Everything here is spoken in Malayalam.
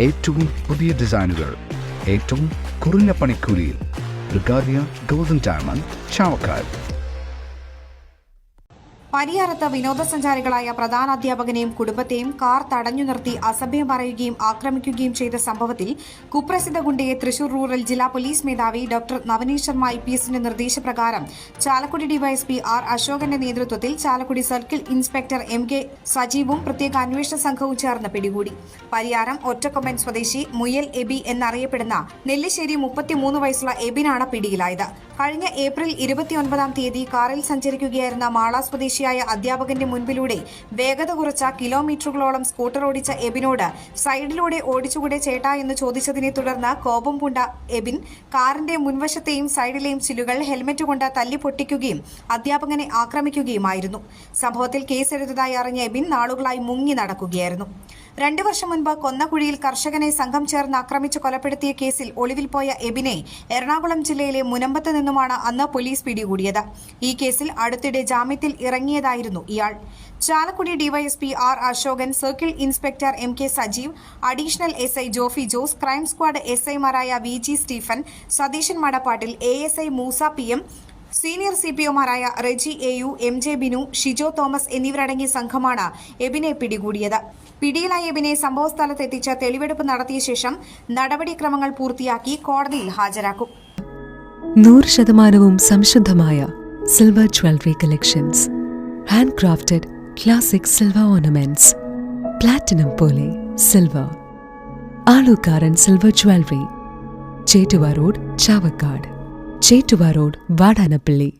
ഏറ്റവും പുതിയ ഡിസൈനുകൾ ഏറ്റവും കുറഞ്ഞ പണിക്കൂലിയിൽ. ബ്രിഗാദിയ ഗോൾഡൻ ഡയമണ്ട്, ചാവക്കാട്. പരിയാരത്ത് വിനോദസഞ്ചാരികളായ പ്രധാനാധ്യാപകനെയും കുടുംബത്തെയും കാർ തടഞ്ഞു നിർത്തി അസഭ്യം പറയുകയും ആക്രമിക്കുകയും ചെയ്ത സംഭവത്തിൽ കുപ്രസിദ്ധ ഗുണ്ടയെ തൃശൂർ റൂറൽ ജില്ലാ പോലീസ് മേധാവി ഡോക്ടർ നവനീത് ശർമ്മ IPSന്റെ നിർദ്ദേശപ്രകാരം ചാലക്കുടി ഡിവൈഎസ്പി R അശോകന്റെ നേതൃത്വത്തിൽ ചാലക്കുടി സർക്കിൾ ഇൻസ്പെക്ടർ MK സജീവും പ്രത്യേക അന്വേഷണ സംഘവും ചേർന്ന് പിടികൂടി. പരിയാരം ഒറ്റക്കൊമ്പൻ സ്വദേശി മുയൽ എബി എന്നറിയപ്പെടുന്ന നെല്ലിശ്ശേരി 33 വയസ്സുള്ള എബിനാണ് പിടിയിലായത്. കഴിഞ്ഞ ഏപ്രിൽ 29-ാം തീയതി കാറിൽ സഞ്ചരിക്കുകയായിരുന്ന മാള സ്വദേശിയായ അധ്യാപകന്റെ മുൻപിലൂടെ വേഗത കുറച്ച കിലോമീറ്ററുകളോളം സ്കൂട്ടർ ഓടിച്ച എബിനോട് സൈഡിലൂടെ ഓടിച്ചുകൂടെ ചേട്ടാ എന്ന് ചോദിച്ചതിനെ തുടർന്ന് കോപം പൂണ്ട എബിൻ കാറിന്റെ മുൻവശത്തെയും സൈഡിലെയും ചില്ലുകൾ ഹെൽമറ്റ് കൊണ്ട് തല്ലി പൊട്ടിക്കുകയും അധ്യാപകനെ ആക്രമിക്കുകയുമായിരുന്നു. സംഭവത്തിൽ കേസെടുത്തതായി അറിഞ്ഞ എബിൻ നാളുകളായി മുങ്ങി നടക്കുകയായിരുന്നു. 2 വർഷം മുൻപ് കൊന്നക്കുഴിയിൽ കർഷകനെ സംഘം ചേർന്ന് ആക്രമിച്ച് കൊലപ്പെടുത്തിയ കേസിൽ ഒളിവിൽ പോയ എബിനെ എറണാകുളം ജില്ലയിലെ മുനമ്പത്ത് നിന്നുമാണ് അന്ന് പോലീസ് പിടികൂടിയത്. ഈ കേസിൽ അടുത്തിടെ ജാമ്യത്തിൽ ഇറങ്ങിയതായിരുന്നു ഇയാൾ. Chalakudy DySP R Ashokan, circle inspector MK Sajeev, additional SI Jofy Jose, crime squad SIമാരായ VG Stephen, Satheesan Madappattil, ASI Moosa PM, senior CPOമാരായ റെജി AU, MJ ബിനു, ഷിജോ തോമസ് എന്നിവരടങ്ങിയ സംഘമാണ് എബിനെ പിടികൂടിയത്. പിടിയിലായ എബിനെ സംഭവസ്ഥലത്തെത്തിച്ച് തെളിവെടുപ്പ് നടത്തിയ ശേഷം നടപടിക്രമങ്ങൾ പൂർത്തിയാക്കി കോടതിയിൽ ഹാജരാക്കും. 100% സംശുദ്ധമായ silver jewellery collections, hand crafted classic silver ornaments, platinum പോലെ silver, Alukkaran silver jewellery, Chettuva road, Chavakkad, Chettuva road, Vadanappally.